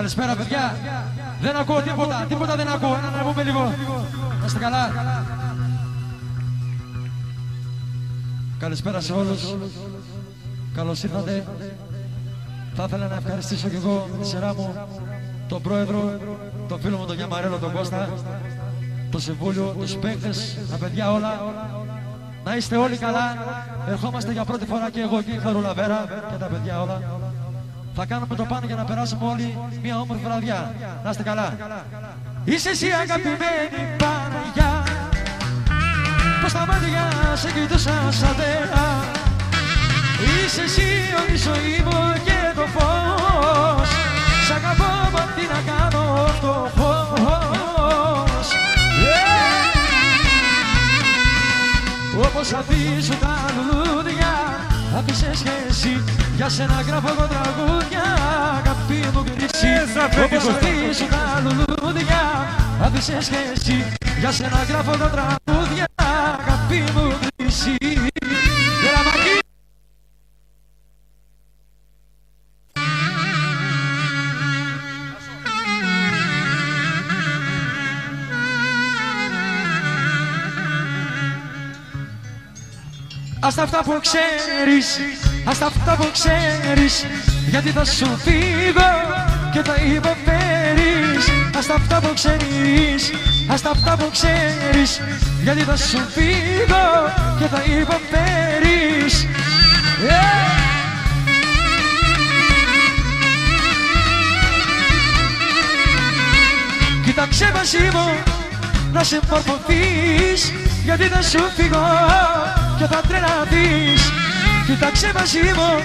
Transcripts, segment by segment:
Καλησπέρα παιδιά. Δεν ακούω τίποτα, τίποτα δεν ακούω. Ένα να πούμε λίγο. Να είστε καλά. Καλησπέρα σε όλους. Καλώς ήρθατε. Θα ήθελα να ευχαριστήσω και εγώ με τη σειρά μου τον πρόεδρο, τον φίλο μου τον Γιαμαρέλο, τον Κώστα, το συμβούλιο, τους παίκτες, τα παιδιά όλα. Να είστε όλοι καλά. Ερχόμαστε για πρώτη φορά και εγώ και η Χαρουλαβέρα και τα παιδιά όλα. Θα κάνουμε το πάνω για να περάσουμε όλοι μια όμορφη βραδιά. Να είστε καλά. Είσαι εσύ αγαπημένη Παναγιά, πως τα μάτια σε κοιτούσα σαν θέα. Είσαι εσύ όλη η ζωή μου και το φως. Σ' αγαπώ μα τι να κάνω φτωχός. Όπως αφήσουν τα λουλούδια, άφησες και εσύ. Για σένα γράφω εγώ τραγούδια, αγάπη μου κρίση. Όπως αφήσουν τα λουλούδια, άφησες και εσύ. Για σένα γράφω εγώ τραγούδια, αγάπη μου κρίση. Ας αυτά που ξέρεις, ας αυτά που ξέρεις, γιατί θα σου φύγω και τα υποφέρεις. Ας αυτά που ξέρεις, ας αυτά που ξέρεις, γιατί θα σου φύγω και τα υποφέρεις. Κοίταξε μαζί μου να σε μορφωθείς, γιατί θα σου φύγω και θα τρελαθείς. Κοίταξε μαζί μου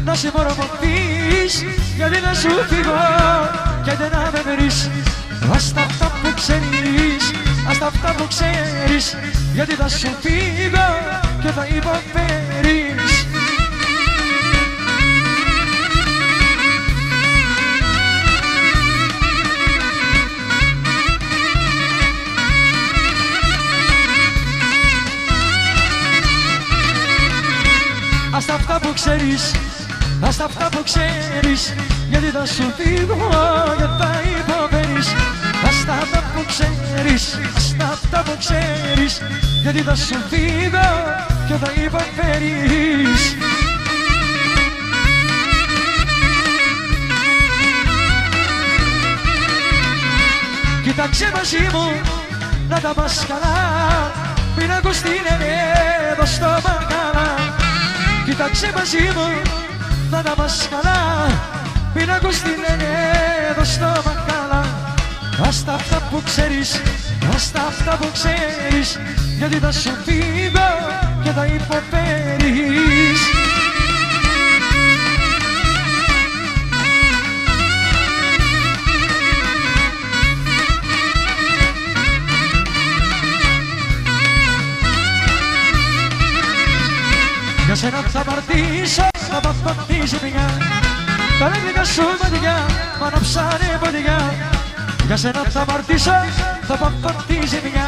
να σε μορφωθείς, γιατί θα σου φύγω και δεν να με βρεις. Ας τα αυτά που ξέρεις, ας τα αυτά που ξέρεις, γιατί θα σου φύγω και θα υποφέρεις. Ας τα αυτά που ξέρεις, ας τα αυτά που ξέρεις, γιατί θα σου φύγω και θα υποφέρεις. Ας τα αυτά που ξέρεις, ας τα αυτά που ξέρεις, γιατί θα σου φύγω και θα υποφέρεις. Κοίταξε μαζί μου να τα πας καλά, μην ακούς την εδώ στο μπακάλα. Κοίταξε μαζί μου να τα πας καλά, μην ακούς τι λένε εδώ στο μπακάλα. Ας τα αυτά που ξέρεις, ας τα αυτά που ξέρεις, γιατί θα σου φύγω και θα υποφέρεις. Για σένα θα παρτίσω από αυτή τη ζημιά, τα λέγλικα σου μάτια μ' ανάψανε ποδιά. Για σένα θα παρτίσω από αυτή τη ζημιά,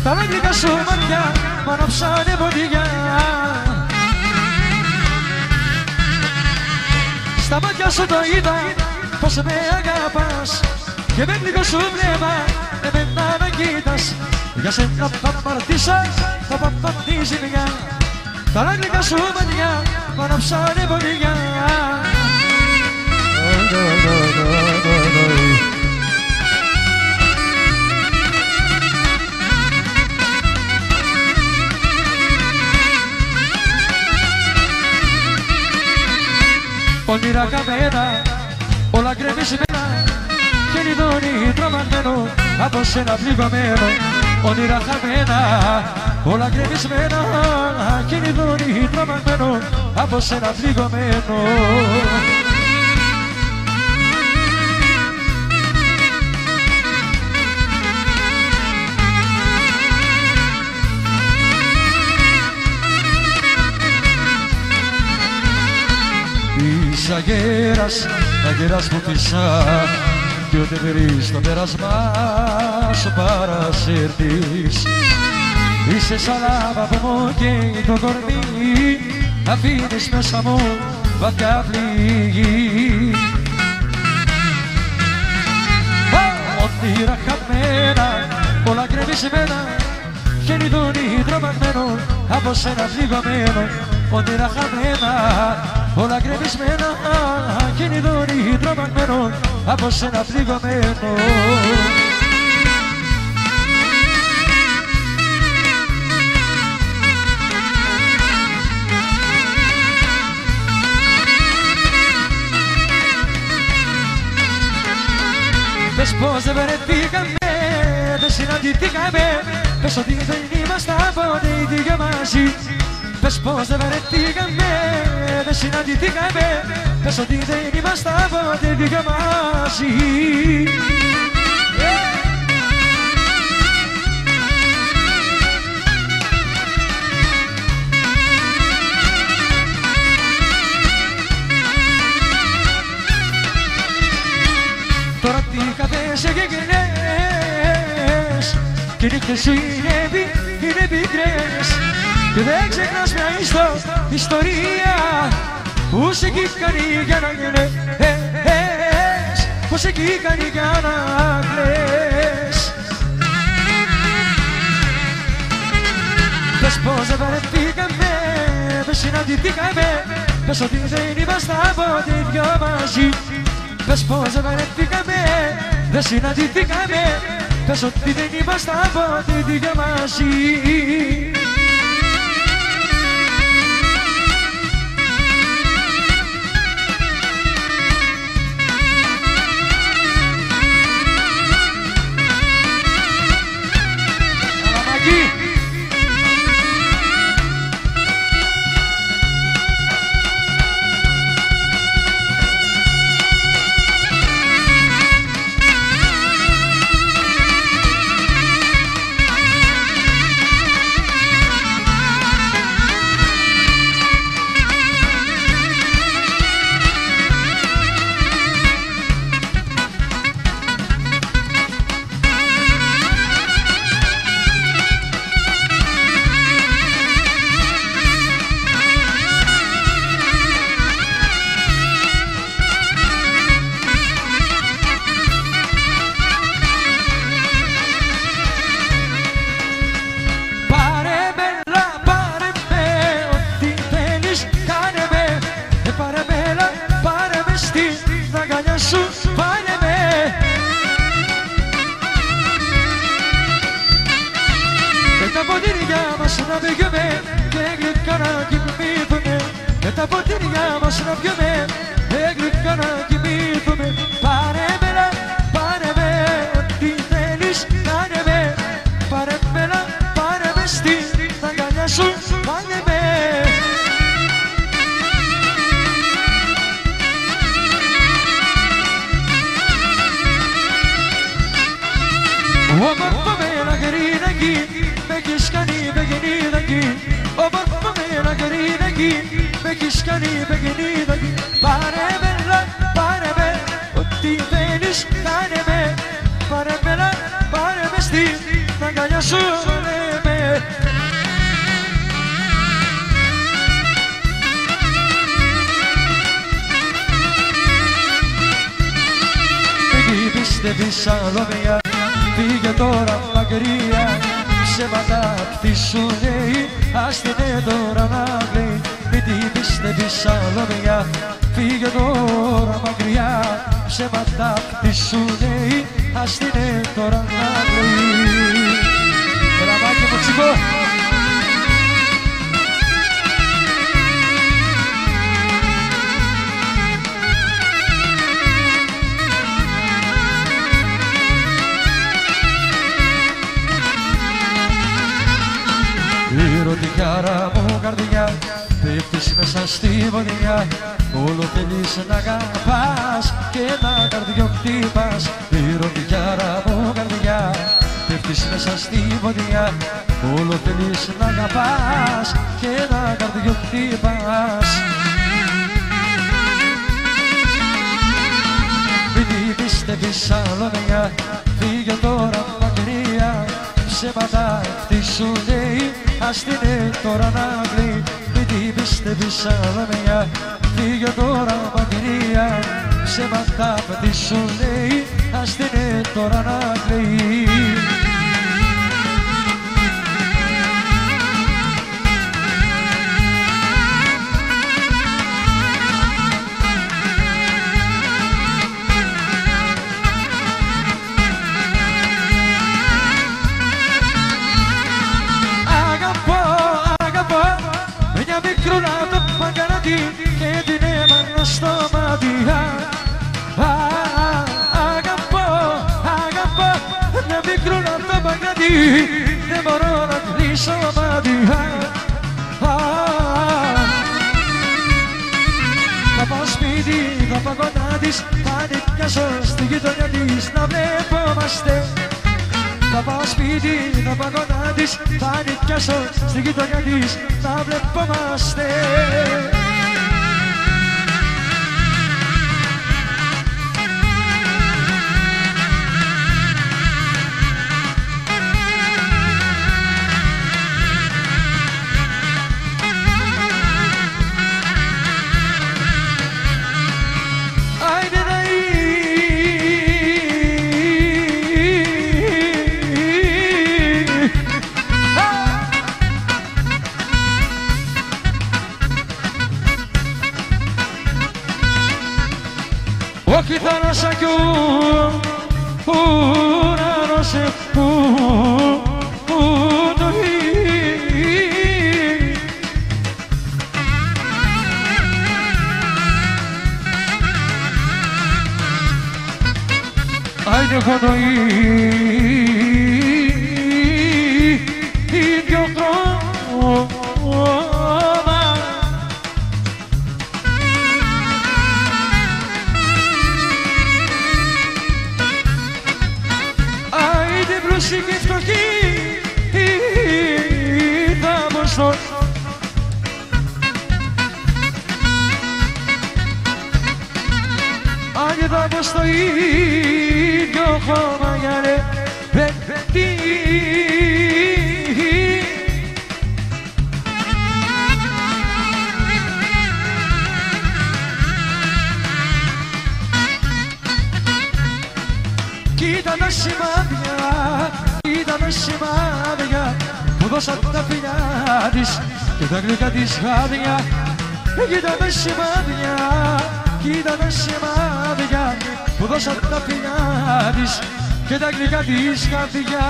τα λέγλικα σου μάτια μ' ανάψανε ποδιά. Στα μάτια σου το είδα πως με αγαπάς, και με λίγο σου βλέμμα εμένα με κοίτας. Για σένα θα παρτίσω από αυτή τη ζημιά, τα ράγλικα σου μάτια μ' ανάψανε ποδιά. Όνειρα καμένα, όλα γκρεμισμένα, και νηδόνι τρομαγμένο από σένα πληγωμένο. Όνειρα χαμένα, όλα γκρεμισμένα, και νηδόνι τρομαγμένο από σένα πληγωμένο. Είσαι αγέρας που φυσά, κι ούτε βρεις το πέρασμά σου παρασύρθεις. Είσαι σαν λάβα που μου καίει το κορμί, αφήνεις μέσα μου βαθιά πληγή. όνειρα χαμένα, όλα γκρεμισμένα και νηδούνι τρομαγμένο από σένα πληγωμένο. Όνειρα χαμένα, όλα γκρεμισμένα και νηδούνι τρομαγμένο από σένα πληγωμένο. Πες πως δεν βρεθήκαμε, δεν συναντηθήκαμε, πες ότι δεν ήμασταν ποτέ οι δύο μαζί. Πες πως δεν βρεθήκαμε, δεν συναντηθήκαμε, πες ότι δεν ήμασταν ποτέ οι δύο μαζί. Τώρα τι καθέσαι και γεννές και οι νύχτες σου είναι πικρές και δεν ξεχνάς μια ιστορία που σε εκεί κάνει για να γεννές, που σε εκεί κάνει για να κλαις. Πες πως δεν παρεθήκαμε, δεν συναντηθήκαμε, πες ότι δεν ήμασταν ποτέ οι δυο μαζί. Πες πως δεν βρεθήκαμε, δεν συναντηθήκαμε, πες ότι δεν ήμασταν ποτέ οι δύο μαζί. Τα ποτήρια μας να πιούμε, γλυκά να κοιμηθούμε. Πάρε με, ό,τι θέλεις κάνε με. Πάρε με στην αγκαλιά σου, πάνε με. Όμορφο με ένα γρίνακι, με έχεις κάνει μεγενίδακι. Όμορφο με ένα γρίνακι, με έχεις κάνει μεγενίδακι. Πάρε με, ό,τι θέλεις κάνε με. Πάρε με στην αγκαλιά σου, πάρε με. Μην πιστεύεις άλλο μια, φύγε τώρα μακριά. Ψέματα χτίσουνε οι άστινε τώρα να κλαίει. Μην την πιστεύεις άλλο μια, φύγε τώρα μακριά. Ψέματα χτίσουνε οι άστινε τώρα να κλαίει. Έλα μάκι μου τσιμπώ. Η ερωτικάρα μου καρδιά πέφτεις μέσα στη βοδιά. Όλο θέλεις να αγαπάς και να καρδιοχτύπας. Η ερωτικάρα μου καρδιά πέφτεις μέσα στη βοδιά. Όλο θέλεις να αγαπάς και να καρδιοχτύπας. Μην την πιστεύεις άλλο μια, φύγε τώρα μακριά. Ψέματα χτίσουνε οι άστινε τώρα να κλαίει. Μην την πιστεύεις άλλο μια, φύγε τώρα μακριά. Ψέματα χτίσουνε οι άστινε τώρα να κλαίει. δεν μπορώ να κλείσω μάτια. Θα πάω σπίτι, θα πάω κοντά της, θα νοικιάσω στη γειτονιά της να βλεπόμαστε. Θα πάω σπίτι, θα πάω κοντά της, θα νοικιάσω στη γειτονιά της να βλεπόμαστε. Όχι θάλασσα κι ουρανός το άιντε έχω το ίδιο χρώμα. Πλούσιοι και φτωχοί θα μπροστά. Αν θα μπω στο ίδιο χώμα για ρεπετή. Κοίτα τα σημάδια, κοίτα τα σημάδια που δώσαν τα φιλιά της και τα γλυκά της χάδια. Κοίτα τα σημάδια, κοίτα τα σημάδια που δώσαν τα φιλιά της και τα γλυκά της χάδια.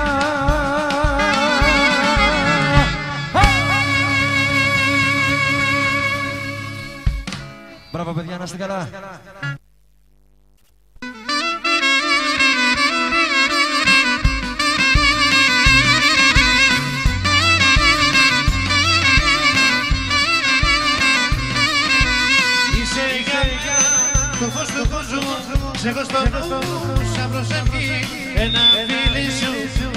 Μπράβο παιδιά, να είστε καλά. Το φως του κόσμου, ξέχω στο νου, σαν προσευχή. Ένα φίλι σου,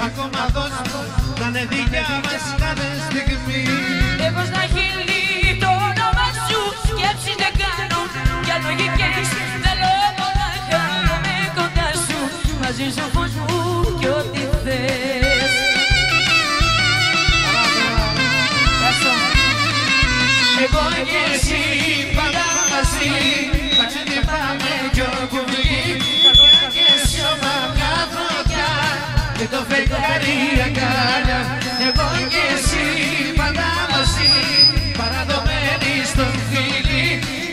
ακόμα δώσ' μου, να είναι δικιά μας κάθε στιγμή. Έχω στα χείλη το όνομα σου, σκέψη δεν κάνω για λογικές. Θέλω μονάχα να με κοντά σου, μαζί σου φως μου κι ό,τι θες. Εγώ και εσύ πάντα μαζί, ταξίδι πάμε κι όπου βγει. Καρδιά και σώμα μια φωτιά και το φεγγάρι αγκάλια. Εγώ και εσύ πάντα μαζί, παραδομένοι στο φίλι.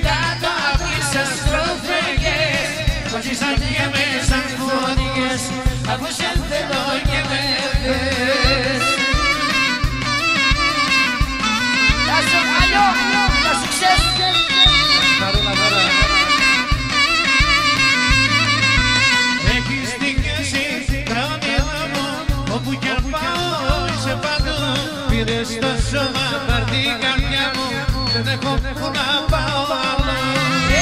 Κάτω απ' τις αστροφεγγές, μαζί σαν και με σαν φωτιές, αφού σε θέλω και με θες. Τα succes! Έχεις την κέση, τραβιόλα μου, όπου κι αν πάω είσαι παντού. Πήρες το σώμα, πάρ' την καρδιά μου, δεν έχω που να πάω άλλο.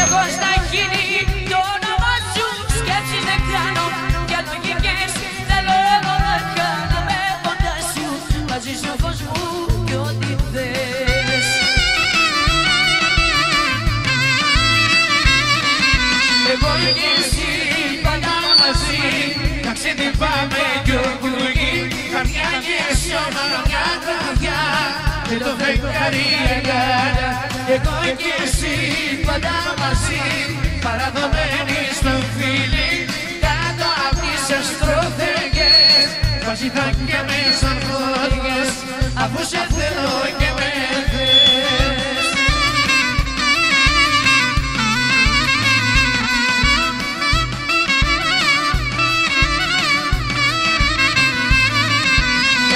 Έχω στα χείλη το όνομα σου, σκέψεις δεν κάνω για λογικές. Θέλω μονάχα να με κοντά σου, μαζί σου φως μου κι ό,τι θες. Εγώ και εσύ πάντα μαζί, ταξίδι πάμε κι όπου βγει. Καρδιά και σώμα μια καρδιά και το φεγγάρι αγκάλια. Εγώ και εσύ πάντα μαζί, παραδομένοι στο φίλι. Κάτω απ' τις αστροφεγγές, μαζί θα και με σαν φωτιές, αφού σε θέλω και με θες.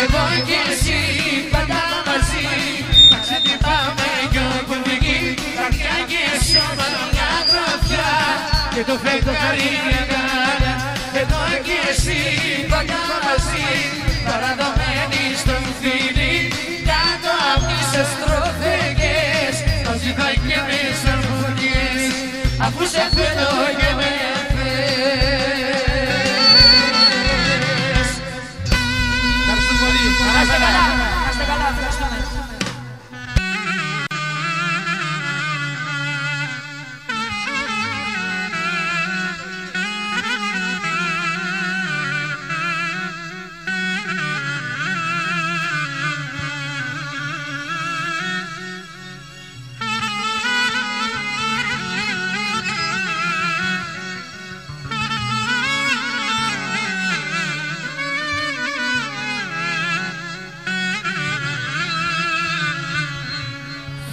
Εγώ και εσύ πάντα μαζί, ταξίδι πάμε κι όπου βγει. Καρδιά και σώμα μια γραφιά και το φεγγάρι αγκάλια. Εγώ και εσύ πάντα μαζί, παραδομένοι σε θέλω και με θες. Ευχαριστώ πολύ. Να είστε καλά, να είστε καλά, ευχαριστούμε.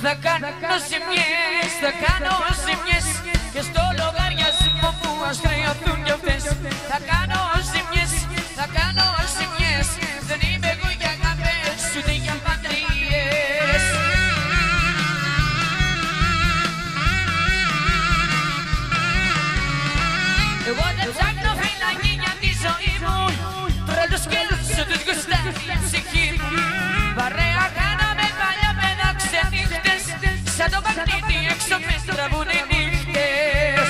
Θα κάνω ζημιές, θα κάνω ζημιές και στο λογαριασμό που ας χρεωθούν κι αυτές. Θα κάνω ζημιές, θα κάνω ζημιές, δεν είμαι εγώ για αγάπες ούτε για πατρίες. Εγώ δεν ψάχνω φυλακή για τη ζωή μου, τρελούς και σου τους γουστάρει η ψυχή μου. Παρέα κάναμε παλιά μένα ξενύχτες, σαν το μαγνήτη έξω μες τραβούν οι νύχτες.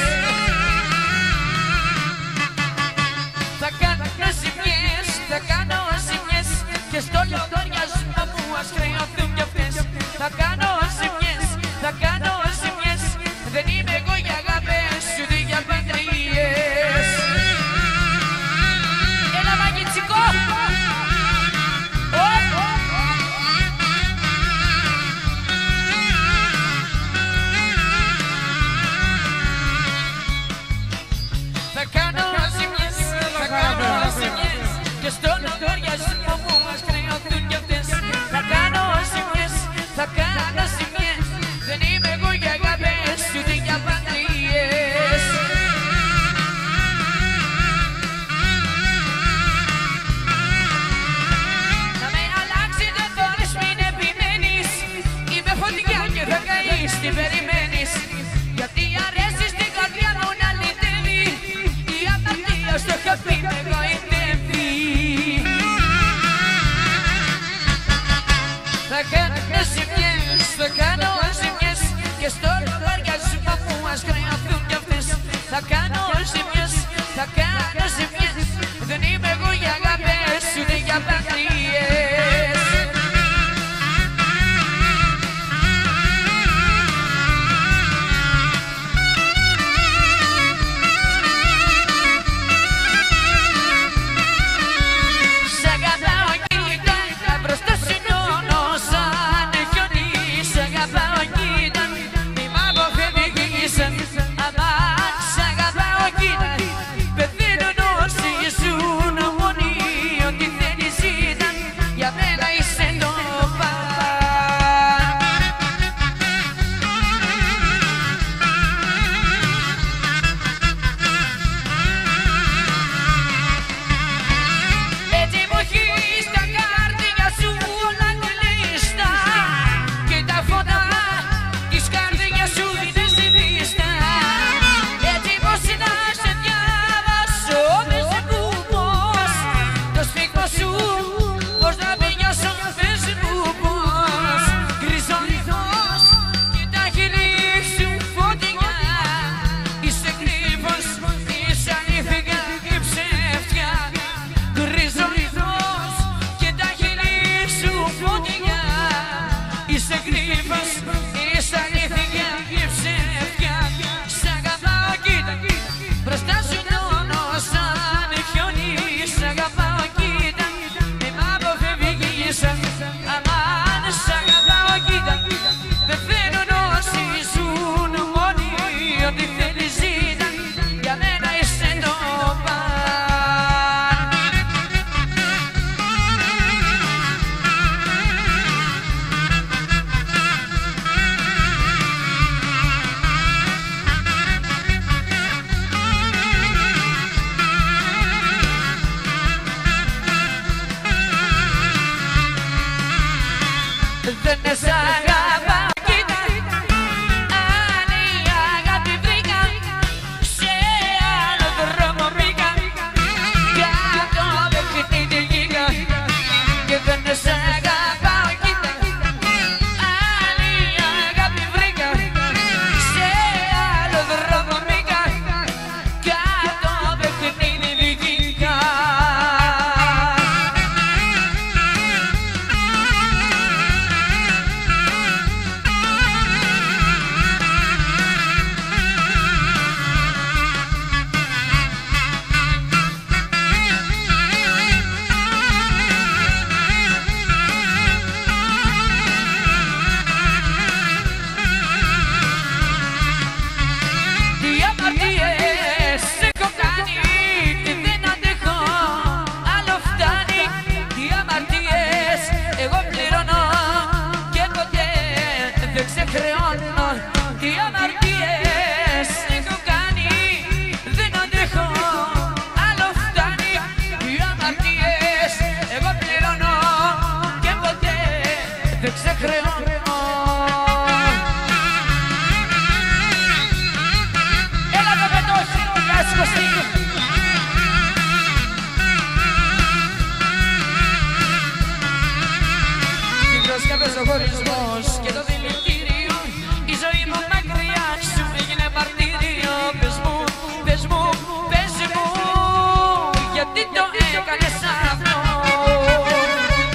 έκανες αυτό.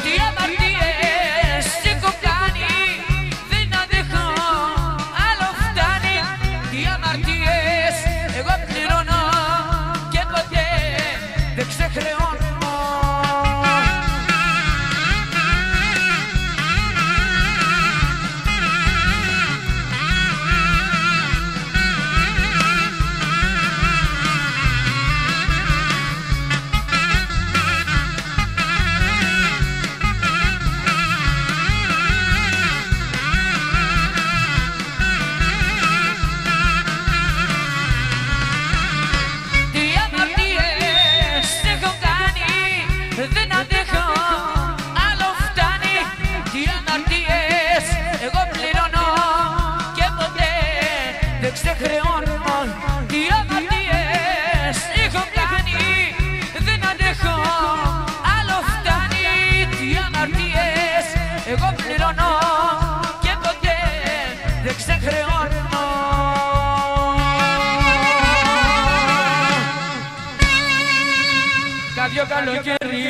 Τι αμαρτίες έχω κάνει, δεν αντέχω, άλλο φτάνει. Τι αμαρτίες εγώ πληρώνω και ποτέ δεν ξεχρεώνω. Δεν αντέχω, άλλο φτάνει. Τι αμαρτίες εγώ πληρώνω και ποτέ δεν ξεχρεώνω. Τι αμαρτίες έχω κάνει, δεν αντέχω, άλλο φτάνει. Τι αμαρτίες εγώ πληρώνω και ποτέ δεν ξεχρεώνω. Κάποιο καλοκαίρι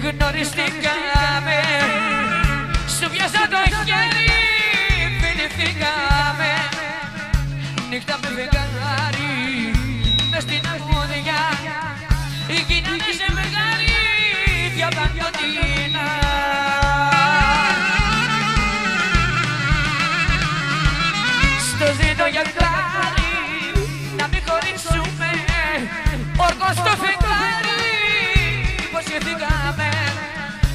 γνωριστήκαμε, σου πιάσα το χέρι, φιληθήκαμε. Νύχτα με φεγγάρι, μες στην αγούδια, γίνανε σε μεγαρίδια παντοτινά. Στο ζήτω για χάρη, να μην χωρίσουμε, όρκος στο φεγγάρι. Υποσχεθήκαμε,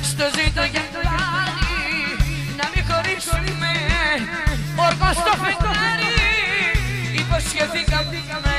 στο ζήτω για χάρη, να μην χωρίσουμε, όρκος στο φεγγάρι. Υποσχεθήκαμε.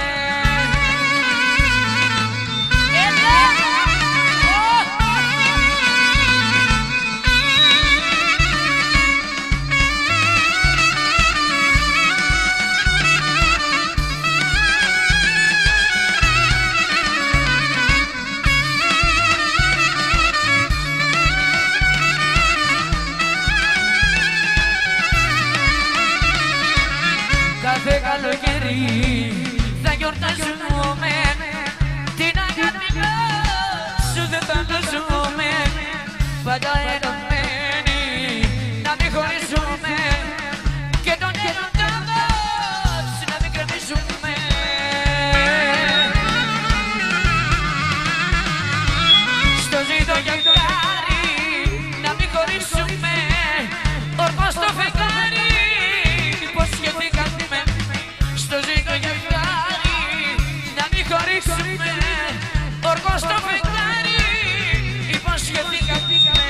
Κάθε καλοκαίρι θα γιορτάζουμε, την αγάπη σου δεν θα αλλάζουμε. Πάντα ενωμένοι, να μην χωρίσουμε, και τον έρωτα μας να μην κρεμίσουμε. Στο ζήτω για χάρη, να μην χωρίσουμε, όρκος στο φεγγάρι. Υποσχεθήκαμε, στο ζήτω για χάρη, να μην χωρίσουμε, όρκος στο φεγγάρι. Υποσχεθήκαμε.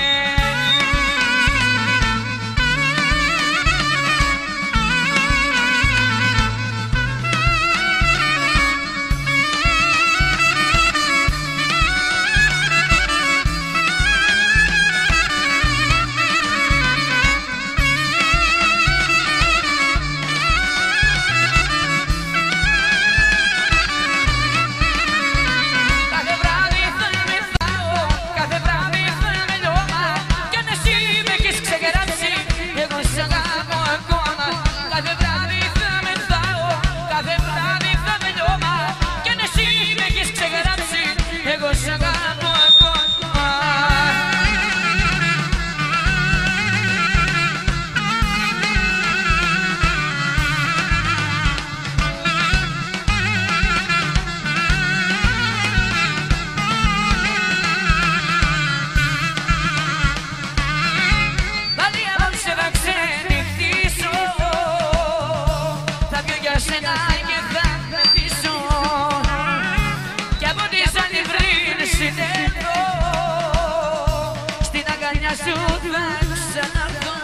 Στην αγκαλιά σου θα ξαναρθώ.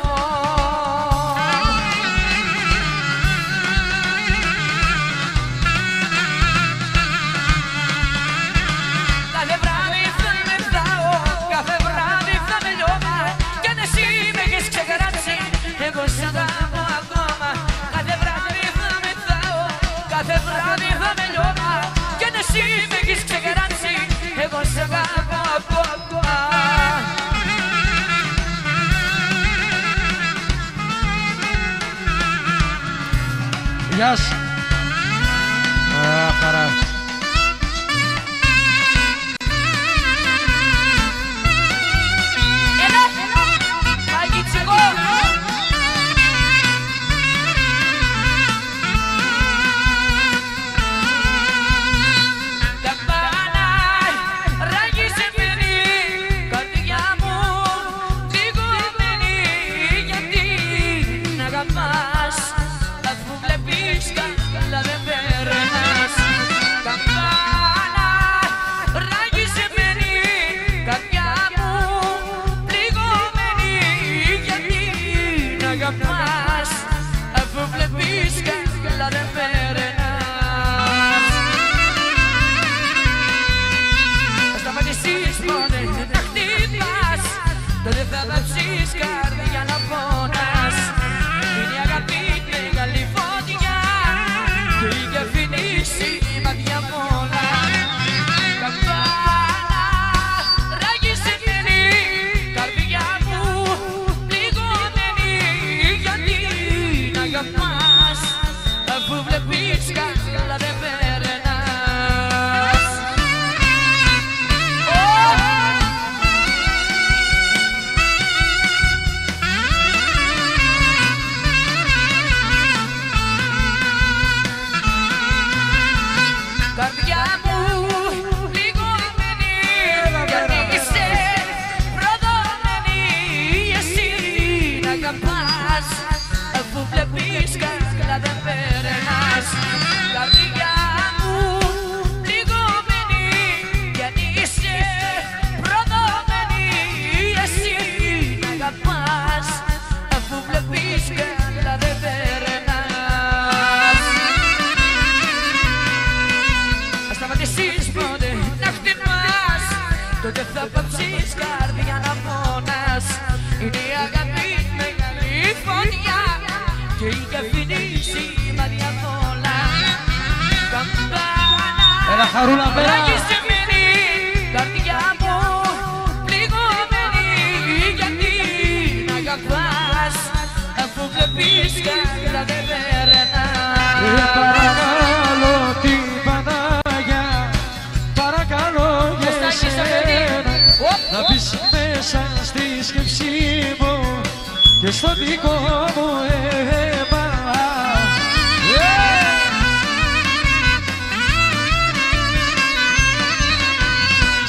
Κάθε βράδυ θα μεθάω, κάθε βράδυ θα με λιώμα, κι αν εσύ με έχεις ξεγράψει, εγώ σ' αγαπώ ακόμα. Κάθε βράδυ θα μεθάω, κάθε βράδυ θα με λιώμα, κι αν εσύ με έχεις ξεγράψει, εγώ σ' αγαπώ ακόμα. Γεια σου. Χαρά. τότε θα βαψείς καρδιά να πόνας. Είναι η αγάπη μεγάλη φωτιά και είχε αφηνήσει μάτια μόνα. Καμπάνα ράγισεμένη, καρδιά μου πληγωμένη. Γιατί να αγαπάς αφού βλέπεις καλά δεν περνάς. Καρδιά μου πληγωμένη, γιατί είσαι προδομένη. Εσύ να αγαπάς αφού βλέπεις καλά δεν περνάς. Καρδιά μου πληγωμένη, γιατί είσαι προδομένη. Εσύ να αγαπάς αφού βλέπεις καλά δεν περνάς. Ας σταματήσεις ποτέ να χτυπάς, τότε θα πάψεις καρδιά να πονάς. Είναι η αγάπη μεγάλη φωτιά και είχε αφηνήσει μάτια μόνα. Έλα χαρούλα πέρα. Ράγισεμένη, καρδιά μου πληγωμένη. Γιατί να αγαπάς αφού βλέπεις καλά δεν περνάς. Παρακαλώ την Πανάγια, παρακαλώ για εσένα, να μπεις μέσα στη σκέψη μου και στο δικό μου αίμα.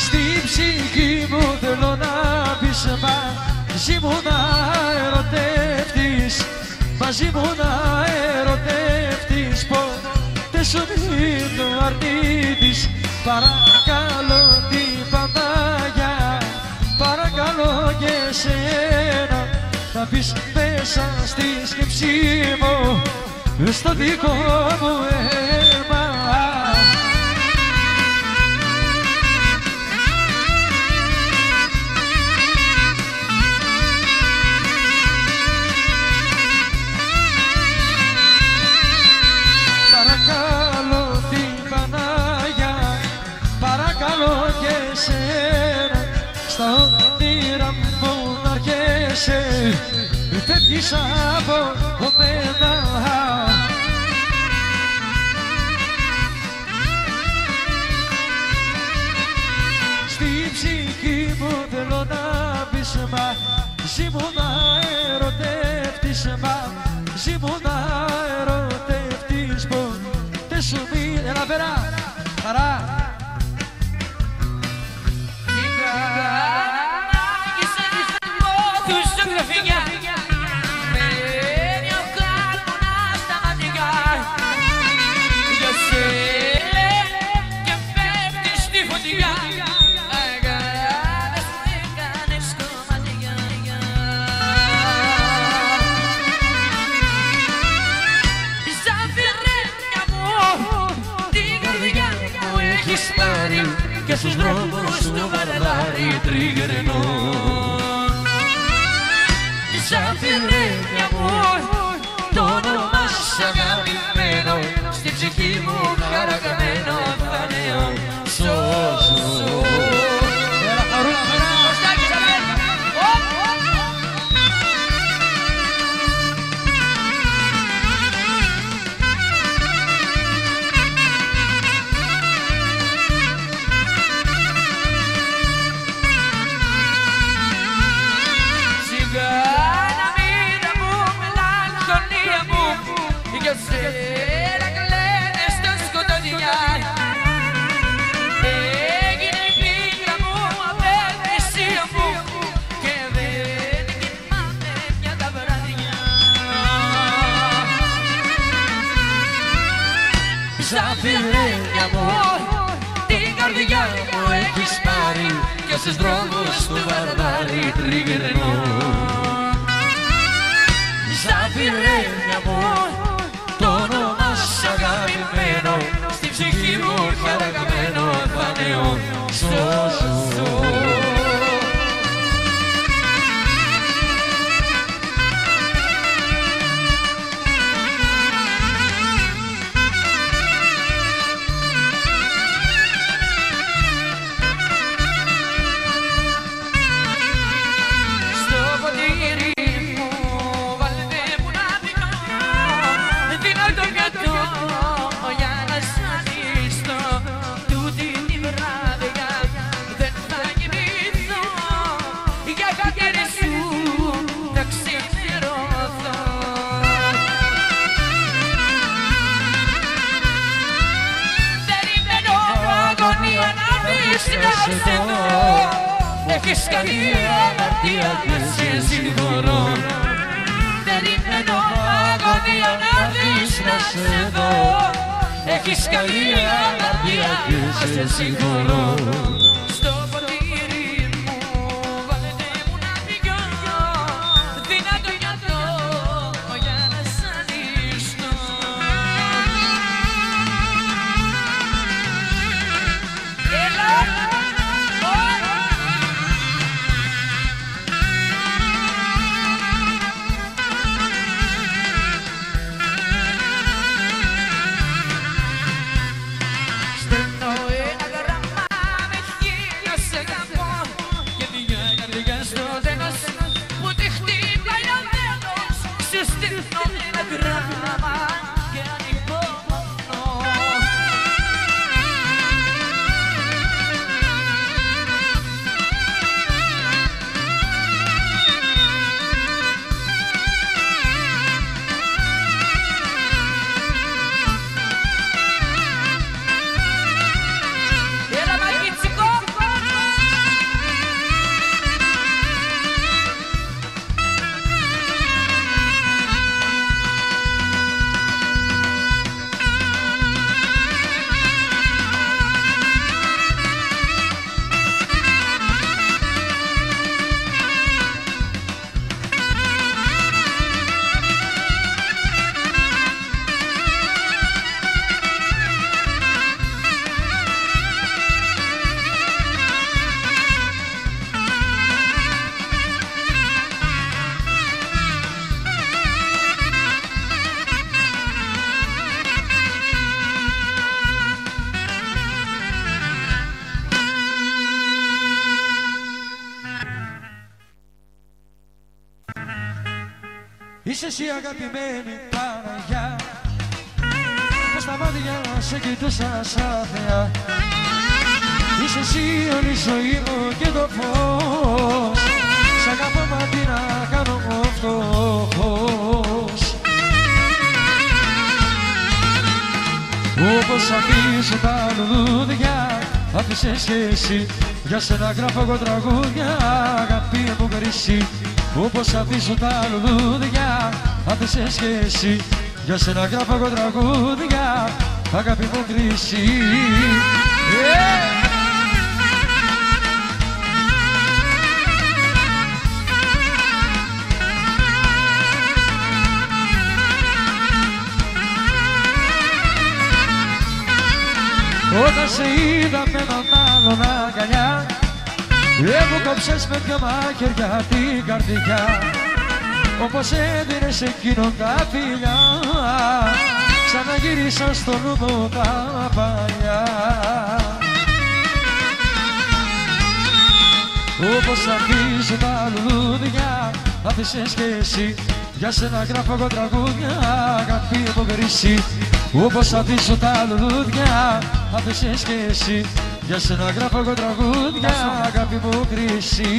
Στη ψυχή μου θέλω να μπεις μαζί μου να ερωτεύτεις, μαζί μου να ερωτεύτεις, ποτέ σου μην το αρνητείς. Παρακαλώ την Πανάγια, παρακαλώ και εσένα, να μπεις μέσα στη σκέψη μου, στο δικό μου αίμα. Παρακαλώ την Πανάγια, παρακαλώ και εσένα, στα όνειρα μου να αρχέσαι, μη φεύγεις από μένα. Στη ψυχή μου θέλω να μπεις μαζί μου να ερωτεύτεις, μαζί μου να ερωτεύτεις, ποτέ σου μην. Έλα πέρα, χαρά. Και στους δρόμους του Βαρδάρι τριγυρνώ. Σαν φιρένια μου το όνομα σ' αγαπημένο, στην ψυχή μου χαραγμένο θα νέω σώσω. Σένα κλαίνε στα σκοτάδια, έγινε η πίκρα μου, απελπισία μου και δεν κοιμάμαι πια τα βράδια. Σαν φιρένια μου την καρδιά μου έχεις πάρει και στους δρόμους του Βαρδάρι τριγυρνώ. Σαν φιρένια μου το όνομα σ' αγαπημένο, στην ψυχή μου χαραγμένο θα νέω σώσω. εδώ. Έχεις καλή αμαρτία και σε συγχωρώ. Περιμένω αγωνία να δεις να σε δω. Έχεις καλή αμαρτία και σε συγχωρώ. Στο ποτήρι μου βάλετε μου να πηγώ, δυνατό νιώθω για να σ' ανιστώ. Έλα! Είσαι εσύ αγαπημένη Παναγιά, πως τα μάτια σε κοιτούσα σαν θεά. Είσαι εσύ όλη η ζωή μου και το φως, σ' αγαπώ μα τι να κάνω φτωχός. Όπως αφήσω τα λουλούδια, άφησες και εσύ, για σένα γράφω εγώ τραγούδια, αγάπη μου χρυσή. Όπως αφήσω τα λουλούδια, άφησες και εσύ, για σένα γράφω εγώ τραγούδια, αγάπη μου χρυσή. Όταν σε είδα με έναν άλλον αγκαλιά, μου κόψες με δυο μαχαιριά την καρδιά. Όπως έδινες εκείνον τα φιλιά, ξαναγύρισα στο νου μου τα παλιά. Όπως αφήσω τα λουλούδια, άφησες και εσύ, για σένα γράφω εγώ τραγούδια, αγάπη μου χρυσή. Όπως αφήσω τα λουλούδια, άφησες και εσύ, για σένα γράφω εγώ τραγούδια, αγάπη μου χρυσή.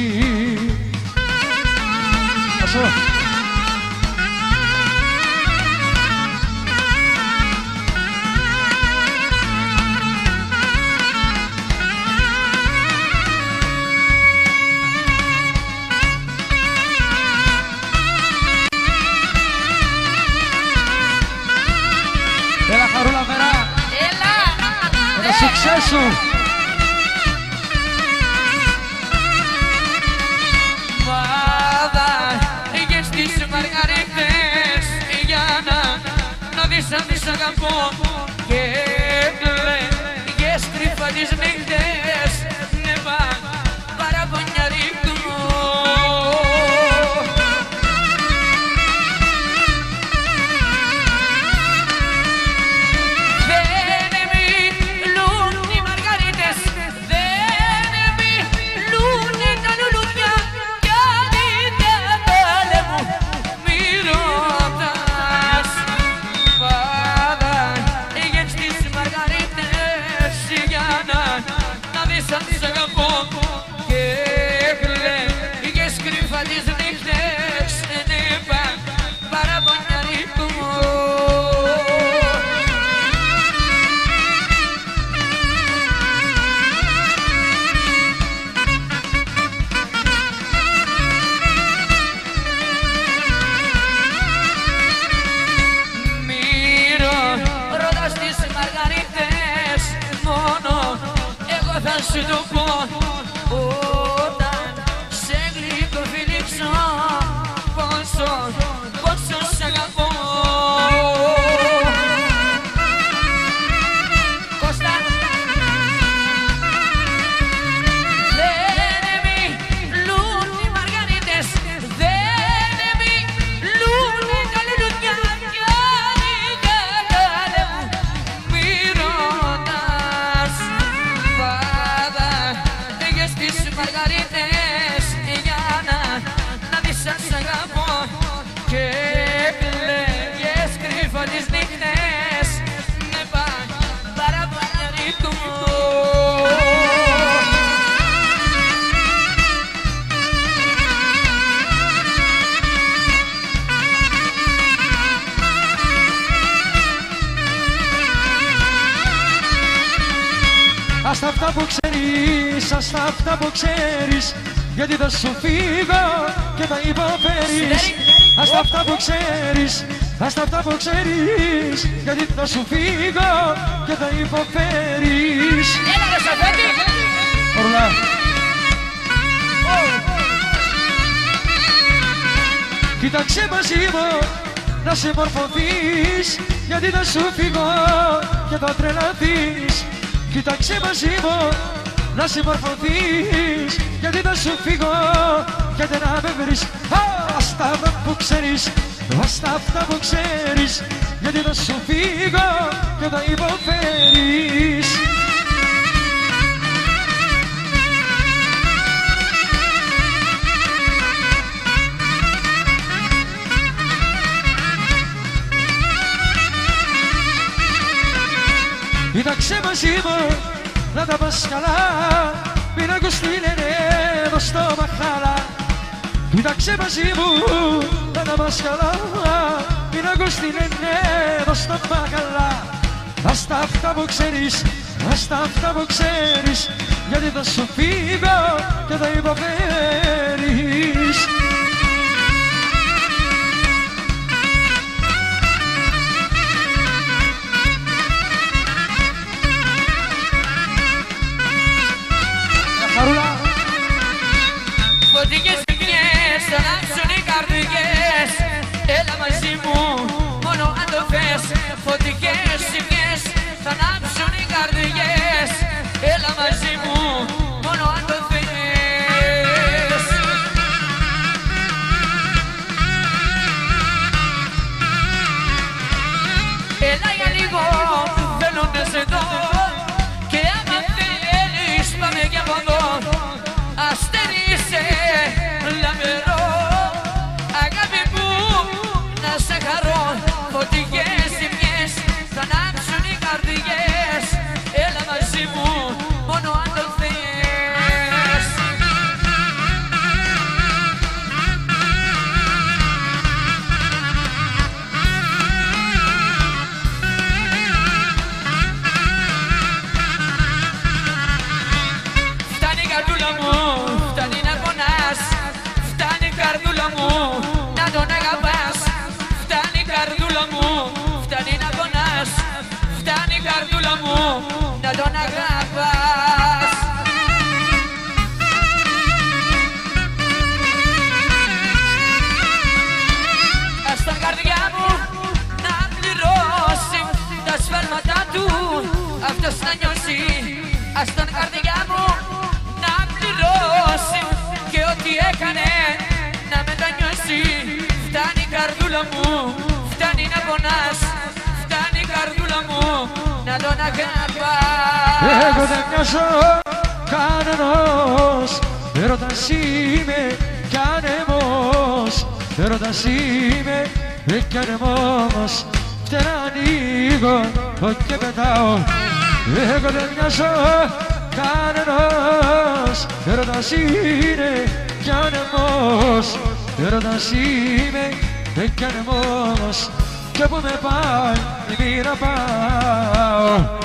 Έλα Χαρούλα Μερά, Έλα! με το σουξέ σου. Μάδα, είχες τις μαργαρίτες για να δεις αν τις αγαπώ. Και κλαίγες κρυφά τις νύχτες, νεβά παραπονιαρικό. παζαρίτες για να δεις αν σ' αγαπώ και κλαίγες κρύφα τις νύχτες με παραπανιαρικό. Ας τα αυτά που ξέρεις, ας τα αυτά που ξέρεις, γιατί θα σου φύγω και τα υποφέρεις. Ας τα αυτά που ξέρεις, ας τα αυτά που ξέρεις, γιατί θα σου φύγω και τα υποφέρεις. Έλα ρε Σαφέτη! Ορλά. Κοίταξε μαζί μου να σε μορφωθείς, γιατί θα σου φύγω και θα τρελαθείς. Κοίταξε μαζί μου να συμμορφωθείς, γιατί θα σου φύγω και δεν να με βρεις. Ας τα αυτά που ξέρεις, ας τα αυτά που ξέρεις, γιατί θα σου φύγω και θα υποφέρεις. Κοίταξε μαζί μου να τα πας καλά, μην ακούς τι λένε εδώ στο μαχάλα. Κοίταξε μαζί μου να τα πας καλά, μην ακούς τι λένε εδώ στο μαχάλα. Ας τα αυτά που ξέρεις, ας τα αυτά που ξέρεις, γιατί θα σου φύγω και θα υποφέρεις. Φωτικές στιγμές θα ανάψουν οι καρδιές, έλα μαζί μου μόνο αν το θες. Φωτικές στιγμές θα ανάψουν οι καρδιές, έλα μαζί μου μόνο αν το θες. Έλα για λίγο, θέλω να σε δω και άμα θέλεις πάμε και από εδώ. Αστέρι είσαι λαμπερό, αγάπη μου να σε χαρώ. Φωτικές στιγμές θα ανάψουν οι καρδιές, έλα μαζί μου μόνο αν το θες. Φτάνει η καρδούλα μου, φτάνει να πονάς, φτάνει η καρδούλα μου να τον αγαπάς. Φτάνει η καρδούλα μου, φτάνει να πονάς, φτάνει η καρδούλα μου να τον αγαπάς. Ας τον καρδιά μου να πληρώσει τα σφάλματά του, αυτός να νιώσει. Ας τον καρδιά μου να πληρώσει και ό,τι έκανε να μετανιώσει. Φτάνει η καρδούλα μου, φτάνει να πονάς, φτάνει η καρδούλα μου να τον αγαπάς. Εγώ δεν μοιάζω κανένας, έρωτας είμαι κι ανεμός. Έρωτας είμαι κι ανεμός, φτερά ανοίγω και πετάω. Εγώ δεν μοιάζω κανένας, έρωτας είναι κι ανεμός. Έρωτας είμαι κι ανεμός, και που με πάει η μοίρα πάω.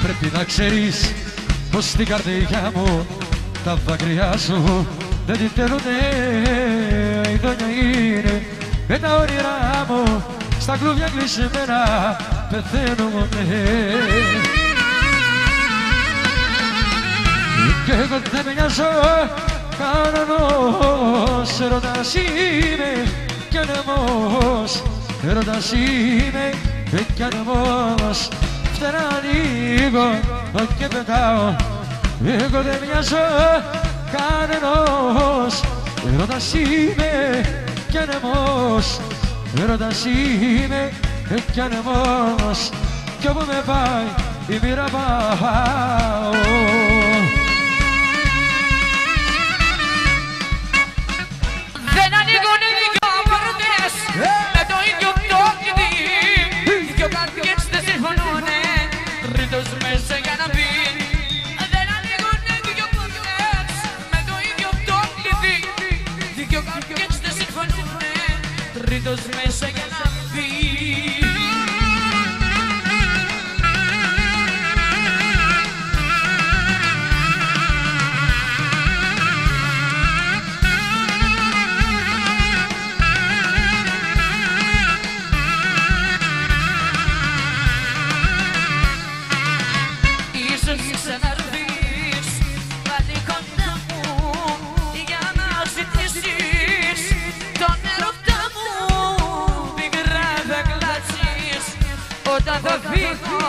Πρέπει να ξέρεις πως στην καρδιά μου τα δάκρυά σου δεν την θέλουνε. Η δόνια είναι με τα όνειρά μου στα κλουβιά κλεισμένα πεθαίνουνε. Κι εγώ δεν με νοιάζω κανένας, έρωτας είμαι κι ανεμός. Έρωτας είμαι κι ανεμός, σηκώ και πετάω. Εγώ δεν μοιάζω κανενός. Έρωτας είμαι κι ανεμός. Έρωτας είμαι κι ανεμός. Κι όπου με πάει η μοίρα πάω. Δεν ανοίγουν οι δυο πόρτες με το ίδιο το κλειδί. Δυο καρδιές δεν συμφωνούνε, τρίτος μέσα για να μπει. Δεν ανοίγουν οι δυο πόρτες με το ίδιο το κλειδί. Δυο καρδιές δεν συμφωνούνε, τρίτος μέσα για να μπει. Όταν θα φύγω,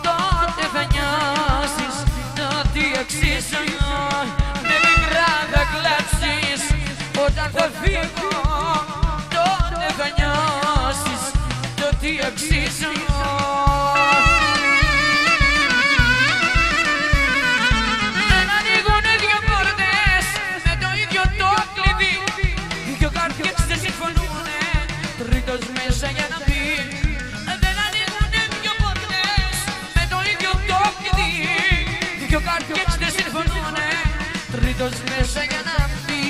τότε θα νιώσεις ότι αξίζω. Με μικρά θα κλάψεις. Όταν θα φύγω, τότε θα νιώσεις ότι αξίζω. Δεν ανοίγουν οι δυο πόρτες με το ίδιο το κλειδί. Δυο καρδιές δεν συμφωνούνε, τρίτος μέσα για να μπει. Δυο καρδιές δεν συμφωνούνε, τρίτος μέσα για να μπει.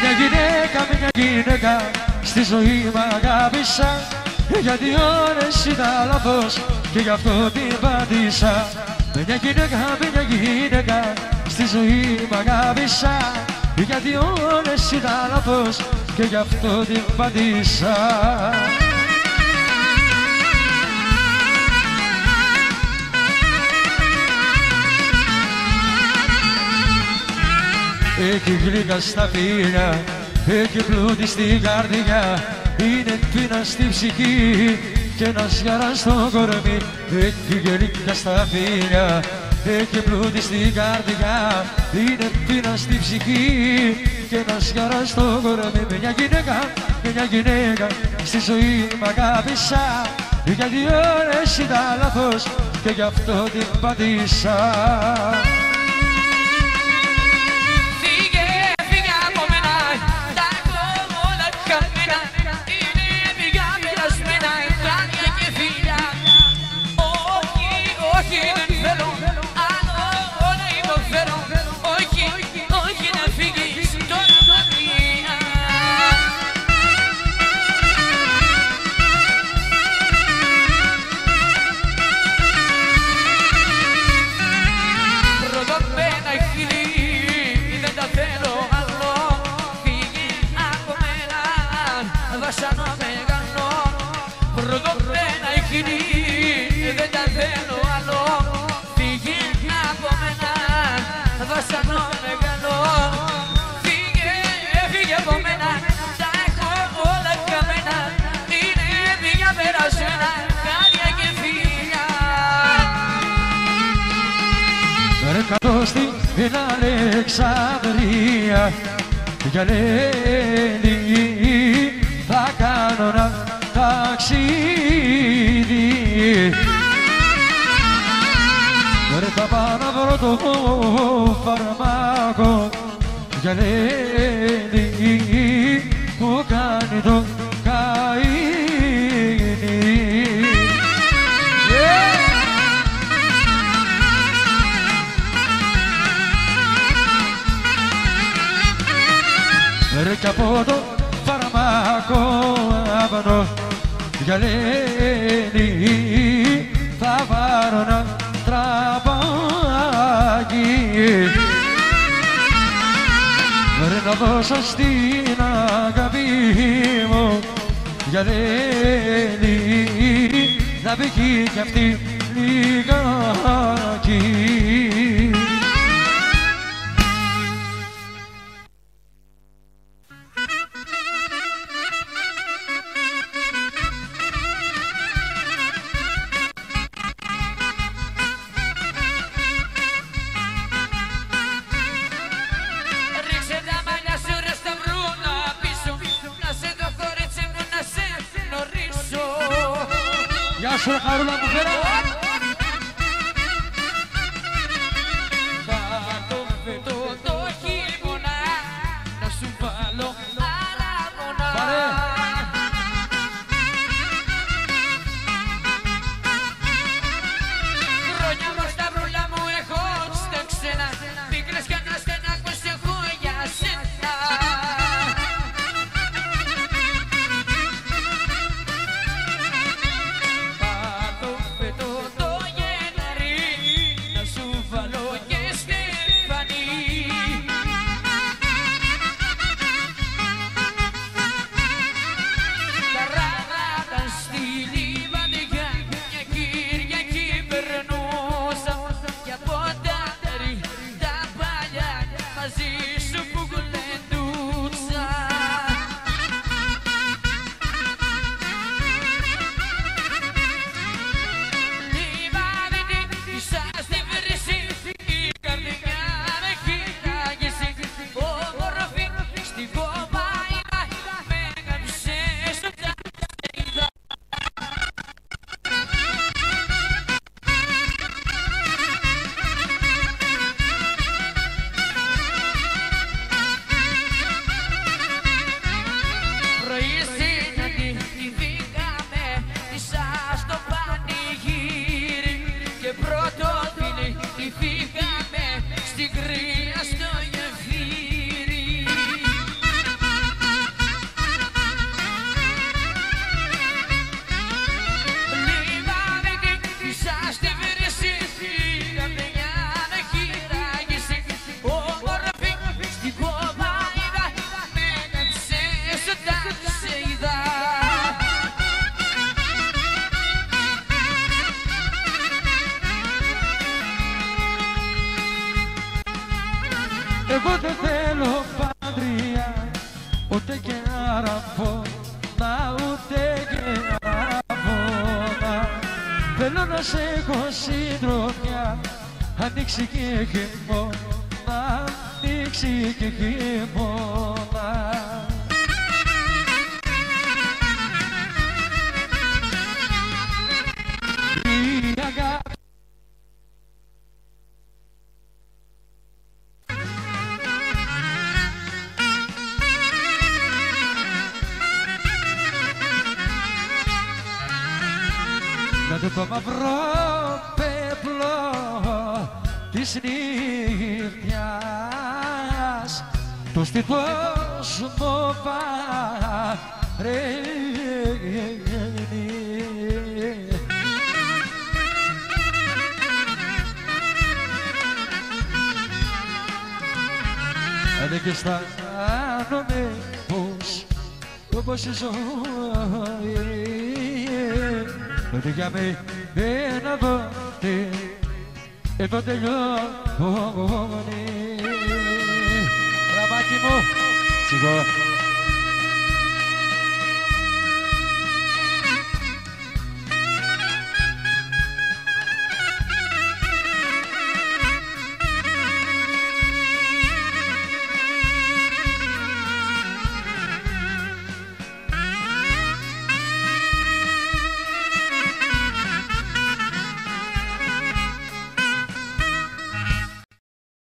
Μια γυναίκα στη ζωή μ' αγάπησα. Γιατί όλες ήταν λάθος και γι' αυτό την πάτησα. Μια γυναίκα στη ζωή μ' αγάπησα. Γιατί όλες ήταν λάθος και γι' αυτό την πάτησα. Έχει γλυκά στα φίλια, έχει πλούτη στην καρδιά. Είναι πείνα στη ψυχή και ένας γιαράς στο κορμί. Έχει γλυκά στα φίλια, έχει πλούτη στην καρδιά. Είναι πείνα στη ψυχή και ένας γιαράς στο κορμί. Μια γυναίκα στη ζωή μ' αγάπησα. Γιατί όλες ήταν λάθος και γι' αυτό την πατήσα. Κάτω στην Αλεξανδρία για Λέλη θα κάνω ένα ταξίδι. Ρε θα πάω να βρω το φαρμάκο για Λέλη που κάνει το καΐνι. Ρε κι από το φαρμάκο άπανο για Λέλη θα πάρω ένα τραπάκι. Ρε να δώσω στην αγάπη μου για Λέλη να πηγεί κι αυτή λιγάκι. Γεια σου ρε χαρούλα μου φέρα. Πάρ' το φετό το χειμώνα να σου βάλω άλλα μόνα. Πάρε. Χρόνια μου στα βρούλα μου έχω στα ξένα, πίκρες κι αναστένα πως έχω για σένα. Πάρ' το φετό το Γενάρη να σου βάλω και στεφανί. Τα ράγατα στη λιβαδιά μια Κυριακή περνούσα κι από τα τέρι τα παλιά μαζί σου που γλεντούσα. Λιβαδινή ίσα στη βρύση η καρδιά με χειράγησε, όμορφη στη κοπάινα με γαμψες όταν σε είδα. Πρωί συναντηθήκαμε ίσα στο πανηγύρι και πρώτο φίλι φύγαμε στην κρύα στο γεφύρι. Λιβαδινή ίσα στη βρύση η καρδιά με χειράγησε, όμορφη στην κοπάιδα με γαμψες όταν σε είδα. Εγώ δεν θέλω παντρία, ούτε και αραμπόνα, ούτε και αραμπόνα. Θέλω να σε έχω συντροφιά, ανοίξει και χειμώνα, ανοίξει και χειμώνα. Η αγάπη κάτω το μαυρό πέπλο της νύχτιας το στιχός μου βαραίνει. Αν και αισθάνομαι πως η ζωή ότι για μένα εδώ τελειώνει. Ραβάκι μου, σιγά.